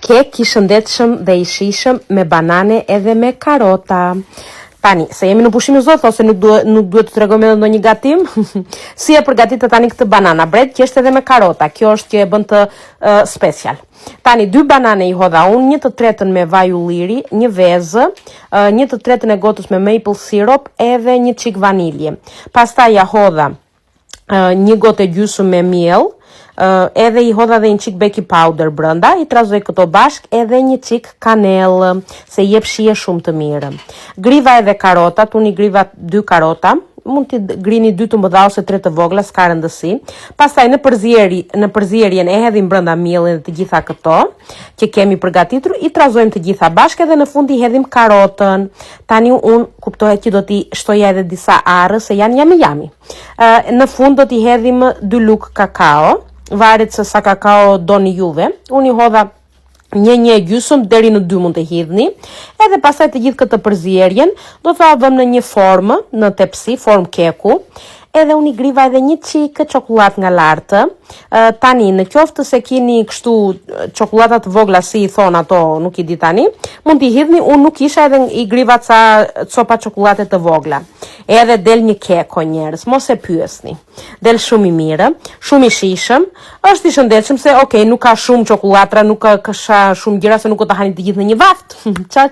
kek i shëndetshëm dhe i shijshëm me banane edhe me karota. Tani, se jemi në pushimin zot, ose nuk duhet të tregojmë edhe ndonjë gatim. Si e përgatitet tani këtë banana bread, që është edhe me karota. Kjo është që e bën të special. Tani 2 banane i hodha unë, 1/3 me vaj ulliri, 1 vezë, 1/3 e gotës me maple syrup edhe 1 çik vanilje. Pastaj ja hodha 1 gotë e gjysmë me miell, edhe i hodha dhe 1 çik baking powder brenda, i trazoj këto bashk edhe 1 çik kanellë, se jep shije shumë të mirë. Griva edhe karotat, unë i griva 2 karota, mund t'i grini 2 të mëdha ose 3 të vogla, s'ka rëndësi. Pastaj në përzierjen e hedhim brenda miellit dhe të gjitha këto që kemi përgatitur, i trazojmë të gjitha bashkë edhe në fund i hedhim karotën. Tani unë kuptohet që do t'i shtoja edhe disa arë se janë yami. Në fund do t'i hedhim 2 luk kakao, varet se sa kakao doni juve. Unë i hodha 1 e gjysmë deri në 2 mund të hidhni. Edhe pastaj të gjithë këtë përzierjen do ta vëm në një formë, në tepsi, formë keku. Edhe unë i griva edhe 1 çik çokollatë nga lartë. Tani, në qoftë se keni kështu çokollata të vogla si i thon ato, nuk i di tani, mund t'i hidhni, unë nuk isha edhe i griva ca copa çokollate të vogla. Edhe del një keko njerëz, mos e pyesni. Del shumë i mirë, shumë i shijshëm, është i shëndetshëm se nuk ka shumë çokollatra, nuk ka shumë gjëra se nuk do ta hani të gjithë në një vaft. Ciao.